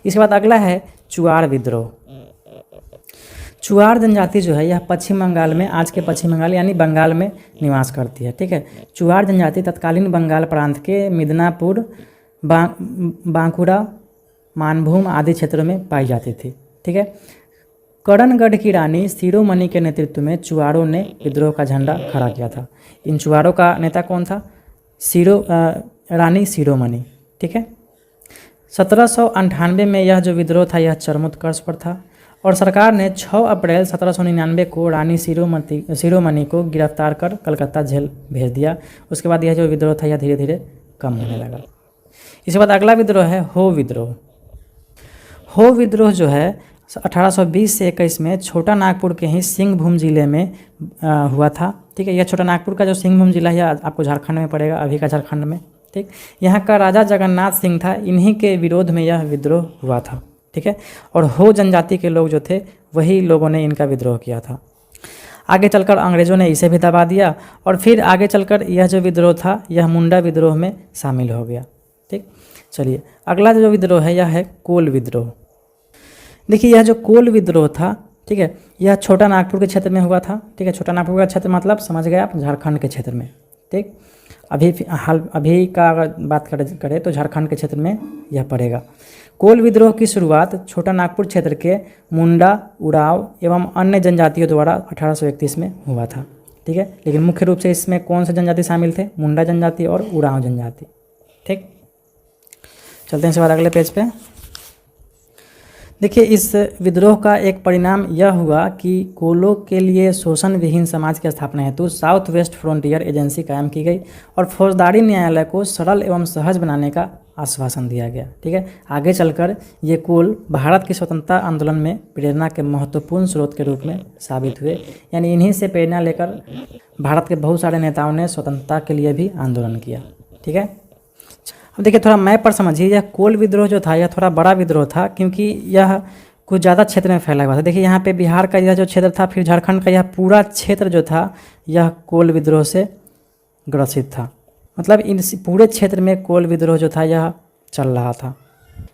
इसके बाद अगला है चुआड़ विद्रोह। चुआड़ जनजाति जो है यह पश्चिम बंगाल में, आज के पश्चिम बंगाल यानी बंगाल में निवास करती है। ठीक है, चुआड़ जनजाति तत्कालीन बंगाल प्रांत के मिदनापुर, बांकुड़ा, मानभूम आदि क्षेत्रों में पाई जाती थी। ठीक है, करणगढ़ की रानी शिरोमणि के नेतृत्व में चुआड़ों ने विद्रोह का झंडा खड़ा किया था। इन चुआड़ों का नेता कौन था? रानी शिरोमणि। ठीक है, 1798 में यह जो विद्रोह था यह चरमोत्कर्ष पर था और सरकार ने 6 अप्रैल 1799 को रानी शिरोमणि को गिरफ्तार कर कलकत्ता जेल भेज दिया। उसके बाद यह जो विद्रोह था यह धीरे धीरे कम होने लगा। इसके बाद अगला विद्रोह है हो विद्रोह। हो विद्रोह जो है 1820 से 21 में छोटा नागपुर के ही सिंहभूम जिले में हुआ था। ठीक है, यह छोटा नागपुर का जो सिंहभूम जिला है आपको झारखंड में पड़ेगा, अभी का झारखंड में। ठीक, यहाँ का राजा जगन्नाथ सिंह था, इन्हीं के विरोध में यह विद्रोह हुआ था। ठीक है, और हो जनजाति के लोग जो थे वही लोगों ने इनका विद्रोह किया था। आगे चलकर अंग्रेज़ों ने इसे भी दबा दिया और फिर आगे चलकर यह जो विद्रोह था यह मुंडा विद्रोह में शामिल हो गया। ठीक, चलिए अगला जो विद्रोह है यह है कोल विद्रोह। देखिए, यह जो कोल विद्रोह था, ठीक है, यह छोटा नागपुर के क्षेत्र में हुआ था। ठीक है, छोटा नागपुर का क्षेत्र मतलब समझ गए आप, झारखंड के क्षेत्र में। ठीक, अभी का अगर बात करें तो झारखंड के क्षेत्र में यह पड़ेगा। कोल विद्रोह की शुरुआत छोटा नागपुर क्षेत्र के मुंडा, उराव एवं अन्य जनजातियों द्वारा 1831 में हुआ था। ठीक है, लेकिन मुख्य रूप से इसमें कौन से जनजाति शामिल थे? मुंडा जनजाति और उराव जनजाति। ठीक, चलते हैं इसके बाद अगले पेज पे। देखिए, इस विद्रोह का एक परिणाम यह हुआ कि कोलों के लिए शोषण विहीन समाज की स्थापना हेतु साउथ वेस्ट फ्रंटियर एजेंसी कायम की गई और फौजदारी न्यायालय को सरल एवं सहज बनाने का आश्वासन दिया गया। ठीक है, आगे चलकर ये कोल भारत की स्वतंत्रता आंदोलन में प्रेरणा के महत्वपूर्ण स्रोत के रूप में साबित हुए। यानी इन्हीं से प्रेरणा लेकर भारत के बहुत सारे नेताओं ने स्वतंत्रता के लिए भी आंदोलन किया। ठीक है, अब देखिए थोड़ा मैप पर समझिए, यह कोल विद्रोह जो था यह थोड़ा बड़ा विद्रोह था क्योंकि यह कुछ ज़्यादा क्षेत्र में फैला हुआ था। देखिए, यहाँ पे बिहार का यह जो क्षेत्र था, फिर झारखंड का यह पूरा क्षेत्र जो था यह कोल विद्रोह से ग्रसित था। मतलब इन पूरे क्षेत्र में कोल विद्रोह जो था यह चल रहा था।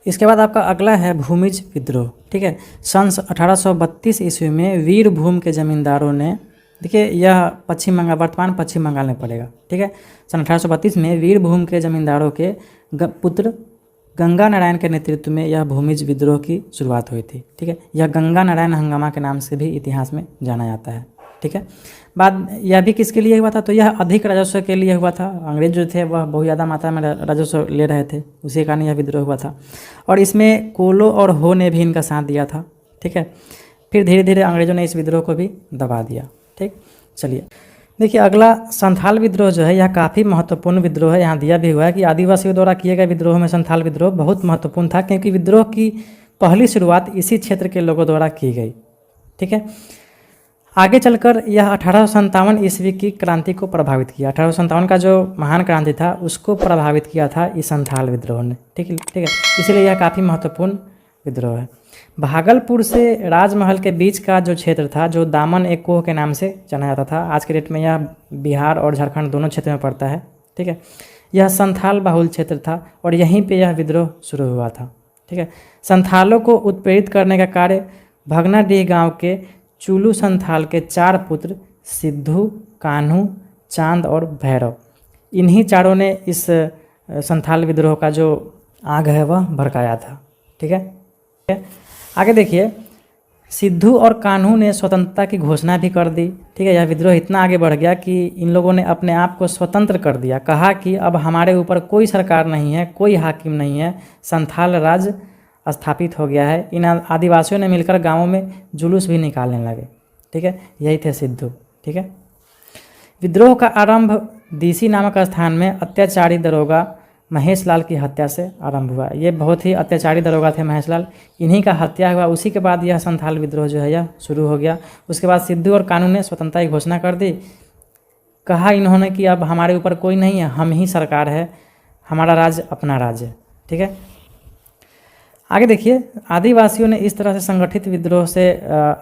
इसके बाद आपका अगला है भूमिज विद्रोह। ठीक है, सन 1832 ईस्वी में वीरभूम के जमींदारों ने, देखिए यह वर्तमान पश्चिम बंगाल में पड़ेगा। ठीक है, सन 1832 में वीरभूम के जमींदारों के पुत्र गंगा नारायण के नेतृत्व में यह भूमिज विद्रोह की शुरुआत हुई थी। ठीक है, यह गंगा नारायण हंगामा के नाम से भी इतिहास में जाना जाता है। ठीक है, बाद यह भी किसके लिए हुआ था? तो यह अधिक राजस्व के लिए हुआ था। अंग्रेज जो थे वह बहुत ज़्यादा मात्रा में राजस्व ले रहे थे, उसी कारण यह विद्रोह हुआ था और इसमें कोलो और हो ने भी इनका साथ दिया था। ठीक है, फिर धीरे धीरे अंग्रेज़ों ने इस विद्रोह को भी दबा दिया। ठीक, चलिए देखिए अगला संथाल विद्रोह जो है यह काफ़ी महत्वपूर्ण विद्रोह है। यहाँ दिया भी हुआ है कि आदिवासियों द्वारा किए गए विद्रोह में संथाल विद्रोह बहुत महत्वपूर्ण था, क्योंकि विद्रोह की पहली शुरुआत इसी क्षेत्र के लोगों द्वारा की गई। ठीक है, आगे चलकर यह 1857 ईस्वी की क्रांति को प्रभावित किया। 1857 का जो महान क्रांति था उसको प्रभावित किया था इस संथाल विद्रोह ने। ठीक है, इसीलिए यह काफ़ी महत्वपूर्ण विद्रोह है। भागलपुर से राजमहल के बीच का जो क्षेत्र था, जो दामन एक कोह के नाम से जाना जाता था, आज के डेट में यह बिहार और झारखंड दोनों क्षेत्र में पड़ता है। ठीक है, यह संथाल बहुल क्षेत्र था और यहीं पे यह विद्रोह शुरू हुआ था। ठीक है, संथालों को उत्प्रेरित करने का कार्य भगनाडीह गांव के चुलू संथाल के 4 पुत्र सिद्धू, कान्हू, चांद और भैरव, इन्हीं चारों ने इस संथाल विद्रोह का जो आग है वह भड़काया था। ठीक है, आगे देखिए सिद्धू और कान्हू ने स्वतंत्रता की घोषणा भी कर दी। ठीक है, यह विद्रोह इतना आगे बढ़ गया कि इन लोगों ने अपने आप को स्वतंत्र कर दिया। कहा कि अब हमारे ऊपर कोई सरकार नहीं है, कोई हाकिम नहीं है, संथाल राज्य स्थापित हो गया है। इन आदिवासियों ने मिलकर गांवों में जुलूस भी निकालने लगे। ठीक है, यही थे सिद्धू। ठीक है, विद्रोह का आरंभ डीसी नामक स्थान में अत्याचारी दरोगा महेश लाल की हत्या से आरंभ हुआ। ये बहुत ही अत्याचारी दरोगा थे महेश लाल, इन्हीं का हत्या हुआ। उसी के बाद यह संथाल विद्रोह जो है यह शुरू हो गया। उसके बाद सिद्धू और कान्हू ने स्वतंत्रता की घोषणा कर दी। कहा इन्होंने कि अब हमारे ऊपर कोई नहीं है, हम ही सरकार है, हमारा राज्य अपना राज्य। ठीक है, आगे देखिए आदिवासियों ने इस तरह से संगठित विद्रोह से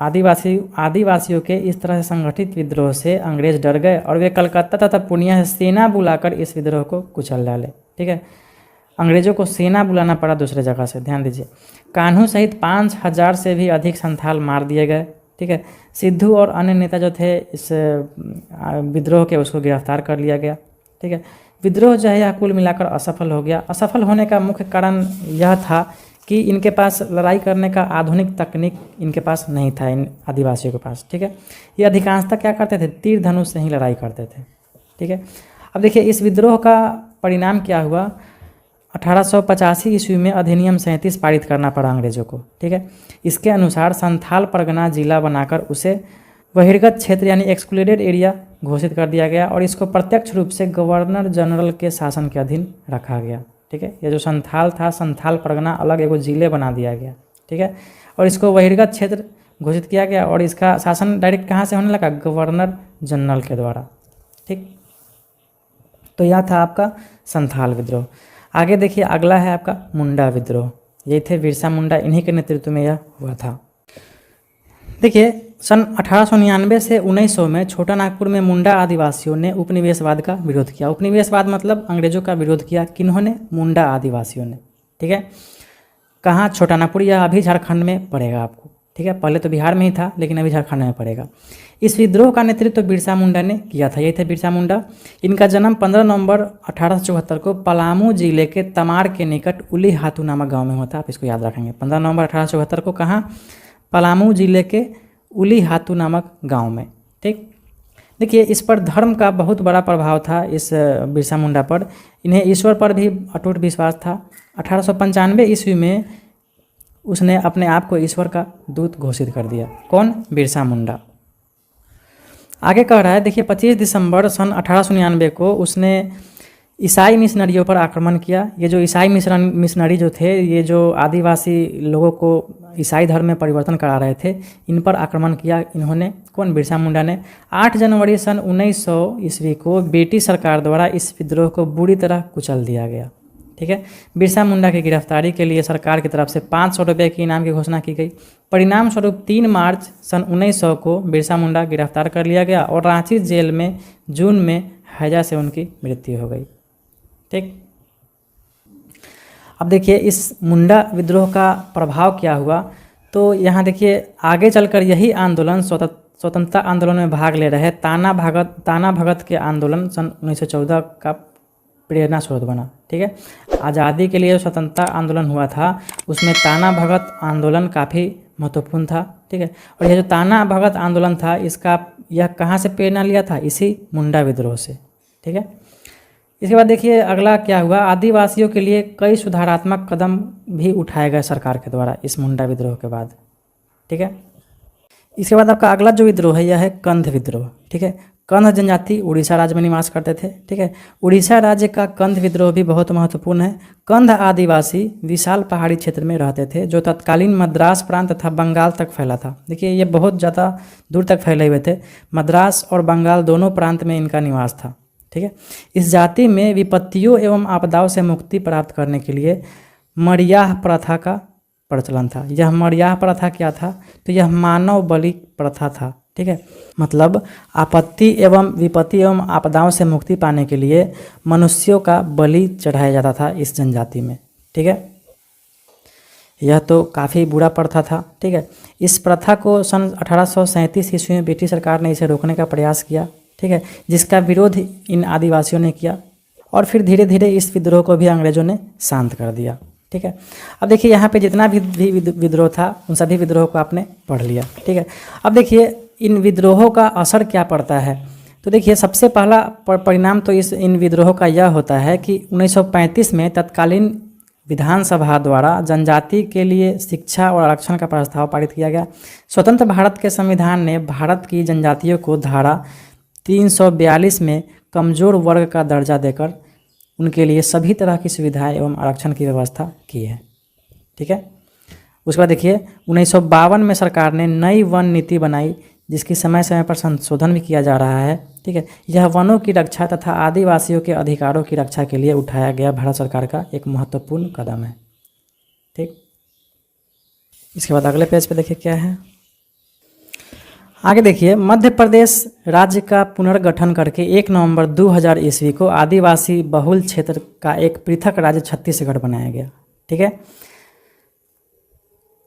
आदिवासियों के इस तरह से संगठित विद्रोह से अंग्रेज डर गए और वे कलकत्ता तथा पूर्णिया से सेना बुलाकर इस विद्रोह को कुचल डाले। ठीक है, अंग्रेजों को सेना बुलाना पड़ा दूसरे जगह से, ध्यान दीजिए। कान्हू सहित 5000 से भी अधिक संथाल मार दिए गए। ठीक है, सिद्धू और अन्य नेता जो थे इस विद्रोह के उसको गिरफ्तार कर लिया गया। ठीक है, विद्रोह जो है यह कुल मिलाकर असफल हो गया। असफल होने का मुख्य कारण यह था कि इनके पास लड़ाई करने का आधुनिक तकनीक इनके पास नहीं था, इन आदिवासियों के पास। ठीक है, ये अधिकांशतः क्या करते थे, तीर धनुष से ही लड़ाई करते थे। ठीक है, अब देखिए इस विद्रोह का परिणाम क्या हुआ। 1885 ईस्वी में अधिनियम 37 पारित करना पड़ा अंग्रेजों को। ठीक है, इसके अनुसार संथाल परगना जिला बनाकर उसे बहिर्गत क्षेत्र यानी एक्सक्लूडेड एरिया घोषित कर दिया गया और इसको प्रत्यक्ष रूप से गवर्नर जनरल के शासन के अधीन रखा गया। ठीक है, ये जो संथाल था, संथाल परगना अलग एगो जिले बना दिया गया। ठीक है, और इसको बहिर्गत क्षेत्र घोषित किया गया और इसका शासन डायरेक्ट कहाँ से होने लगा, गवर्नर जनरल के द्वारा। ठीक, तो यह था आपका संथाल विद्रोह। आगे देखिए अगला है आपका मुंडा विद्रोह। ये थे बिरसा मुंडा, इन्हीं के नेतृत्व में यह हुआ था। देखिए सन 1899 से 1900 में छोटा नागपुर में मुंडा आदिवासियों ने उपनिवेशवाद का विरोध किया। उपनिवेशवाद मतलब अंग्रेजों का विरोध किया। किन्होंने, मुंडा आदिवासियों ने। ठीक है, कहाँ, छोटा नागपुर, यह अभी झारखंड में पड़ेगा आपको। ठीक है, पहले तो बिहार में ही था लेकिन अभी झारखंड में पड़ेगा। इस विद्रोह का नेतृत्व बिरसा मुंडा ने किया था। ये थे बिरसा मुंडा। इनका जन्म 15 नवंबर 1874 को पलामू जिले के तमाड़ के निकट उली हाथू नामक गाँव में हुआ था। आप इसको याद रखेंगे, 15 नवंबर 1874 को कहाँ, पलामू जिले के उली हाथू नामक गांव में। ठीक, देखिए इस पर धर्म का बहुत बड़ा प्रभाव था इस बिरसा मुंडा पर। इन्हें ईश्वर पर भी अटूट विश्वास था। 1895 ईस्वी में उसने अपने आप को ईश्वर का दूत घोषित कर दिया। कौन, बिरसा मुंडा। आगे कह रहा है, देखिए 25 दिसंबर सन 1899 को उसने ईसाई मिशनरियों पर आक्रमण किया। ये जो ईसाई मिशनरी जो थे, ये जो आदिवासी लोगों को ईसाई धर्म में परिवर्तन करा रहे थे, इन पर आक्रमण किया इन्होंने। कौन, बिरसा मुंडा ने। 8 जनवरी सन 1900 ईस्वी को ब्रिटिश सरकार द्वारा इस विद्रोह को बुरी तरह कुचल दिया गया। ठीक है, बिरसा मुंडा की गिरफ्तारी के लिए सरकार की तरफ से 500 रुपये के इनाम की घोषणा की गई। परिणाम स्वरूप 3 मार्च सन 1900 को बिरसा मुंडा गिरफ्तार कर लिया गया और रांची जेल में जून में हैजा से उनकी मृत्यु हो गई। ठीक, अब देखिए इस मुंडा विद्रोह का प्रभाव क्या हुआ। तो यहाँ देखिए आगे चलकर यही आंदोलन स्वतंत्रता आंदोलन में भाग ले रहे ताना भगत के आंदोलन सन 1914 का प्रेरणा स्रोत बना। ठीक है, आज़ादी के लिए स्वतंत्रता आंदोलन हुआ था उसमें ताना भगत आंदोलन काफ़ी महत्वपूर्ण था। ठीक है, और यह जो ताना भगत आंदोलन था यह कहाँ से प्रेरणा लिया था, इसी मुंडा विद्रोह से। ठीक है, इसके बाद देखिए अगला क्या हुआ। आदिवासियों के लिए कई सुधारात्मक कदम भी उठाए गए सरकार के द्वारा इस मुंडा विद्रोह के बाद। ठीक है, इसके बाद आपका अगला जो विद्रोह है यह है कंध विद्रोह। ठीक है, कंध जनजाति उड़ीसा राज्य में निवास करते थे। ठीक है, उड़ीसा राज्य का कंध विद्रोह भी बहुत महत्वपूर्ण है। कंध आदिवासी विशाल पहाड़ी क्षेत्र में रहते थे जो तत्कालीन मद्रास प्रांत तथा बंगाल तक फैला था। देखिए ये बहुत ज़्यादा दूर तक फैले हुए थे, मद्रास और बंगाल दोनों प्रांत में इनका निवास था। ठीक है, इस जाति में विपत्तियों एवं आपदाओं से मुक्ति प्राप्त करने के लिए मड़ियाह प्रथा का प्रचलन था। यह मड़ियाह प्रथा क्या था? तो यह मानव बलि प्रथा था। ठीक है, मतलब आपत्ति एवं विपत्ति एवं आपदाओं से मुक्ति पाने के लिए मनुष्यों का बलि चढ़ाया जाता था इस जनजाति में। ठीक है, यह तो काफ़ी बुरा प्रथा था। ठीक है, इस प्रथा को सन 1837 ईस्वी में ब्रिटिश सरकार ने इसे रोकने का प्रयास किया। ठीक है, जिसका विरोध इन आदिवासियों ने किया और फिर धीरे धीरे इस विद्रोह को भी अंग्रेजों ने शांत कर दिया। ठीक है, अब देखिए यहाँ पे जितना भी विद्रोह था उन सभी विद्रोहों को आपने पढ़ लिया। ठीक है, अब देखिए इन विद्रोहों का असर क्या पड़ता है। तो देखिए सबसे पहला परिणाम तो इन विद्रोहों का यह होता है कि 1935 में तत्कालीन विधानसभा द्वारा जनजाति के लिए शिक्षा और आरक्षण का प्रस्ताव पारित किया गया। स्वतंत्र भारत के संविधान ने भारत की जनजातियों को धारा 342 में कमज़ोर वर्ग का दर्जा देकर उनके लिए सभी तरह की सुविधाएं एवं आरक्षण की व्यवस्था की है। ठीक है, उसके बाद देखिए 1952 में सरकार ने नई वन नीति बनाई जिसकी समय समय पर संशोधन भी किया जा रहा है। ठीक है, यह वनों की रक्षा तथा आदिवासियों के अधिकारों की रक्षा के लिए उठाया गया भारत सरकार का एक महत्वपूर्ण कदम है। ठीक, इसके बाद अगले पेज पे देखिए क्या है। आगे देखिए मध्य प्रदेश राज्य का पुनर्गठन करके 1 नवंबर 2000 ईस्वी को आदिवासी बहुल क्षेत्र का एक पृथक राज्य छत्तीसगढ़ बनाया गया। ठीक है,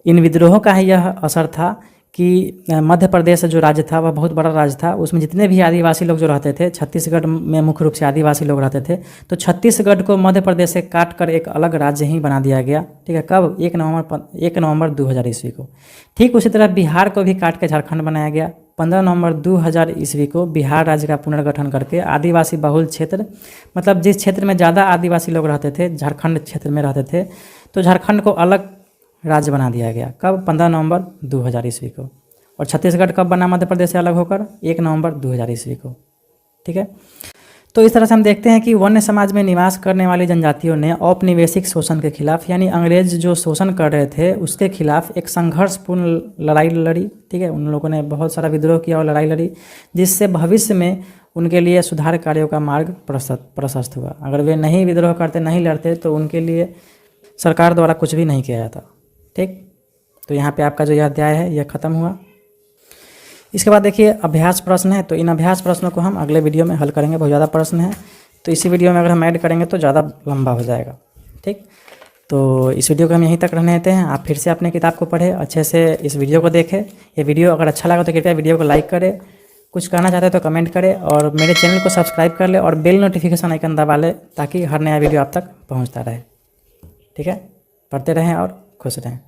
इन विद्रोहों का ही यह असर था कि मध्य प्रदेश जो राज्य था वह बहुत बड़ा राज्य था, उसमें जितने भी आदिवासी लोग जो रहते थे, छत्तीसगढ़ में मुख्य रूप से आदिवासी लोग रहते थे, तो छत्तीसगढ़ को मध्य प्रदेश से काट कर एक अलग राज्य ही बना दिया गया। ठीक है, कब? 1 नवंबर 2000 ईस्वी को। ठीक उसी तरह बिहार को भी काट के झारखंड बनाया गया। 15 नवंबर 2000 ईस्वी को बिहार राज्य का पुनर्गठन करके आदिवासी बहुल क्षेत्र, मतलब जिस क्षेत्र में ज़्यादा आदिवासी लोग रहते थे, झारखंड क्षेत्र में रहते थे, तो झारखंड को अलग राज्य बना दिया गया। कब? 15 नवंबर 2000 ईस्वी को। और छत्तीसगढ़ कब बना मध्य प्रदेश से अलग होकर? 1 नवंबर 2000 ईस्वी को। ठीक है, तो इस तरह से हम देखते हैं कि वन्य समाज में निवास करने वाली जनजातियों ने औपनिवेशिक शोषण के खिलाफ, यानी अंग्रेज जो शोषण कर रहे थे उसके खिलाफ एक संघर्षपूर्ण लड़ाई लड़ी। ठीक है, उन लोगों ने बहुत सारा विद्रोह किया और लड़ाई लड़ी, जिससे भविष्य में उनके लिए सुधार कार्यों का मार्ग प्रशस्त हुआ। अगर वे नहीं विद्रोह करते, नहीं लड़ते, तो उनके लिए सरकार द्वारा कुछ भी नहीं किया जाता। ठीक, तो यहाँ पे आपका जो यह अध्याय है यह खत्म हुआ। इसके बाद देखिए अभ्यास प्रश्न है, तो इन अभ्यास प्रश्नों को हम अगले वीडियो में हल करेंगे। बहुत ज़्यादा प्रश्न है, तो इसी वीडियो में अगर हम ऐड करेंगे तो ज़्यादा लंबा हो जाएगा। ठीक, तो इस वीडियो को हम यहीं तक रहने देते हैं। आप फिर से अपने किताब को पढ़ें, अच्छे से इस वीडियो को देखें। ये वीडियो अगर अच्छा लगा तो कृपया वीडियो को लाइक करें, कुछ कहना चाहते हैं तो कमेंट करें और मेरे चैनल को सब्सक्राइब कर ले और बेल नोटिफिकेशन आइकन दबा ले ताकि हर नया वीडियो आप तक पहुँचता रहे। ठीक है, पढ़ते रहें और खुश रहें।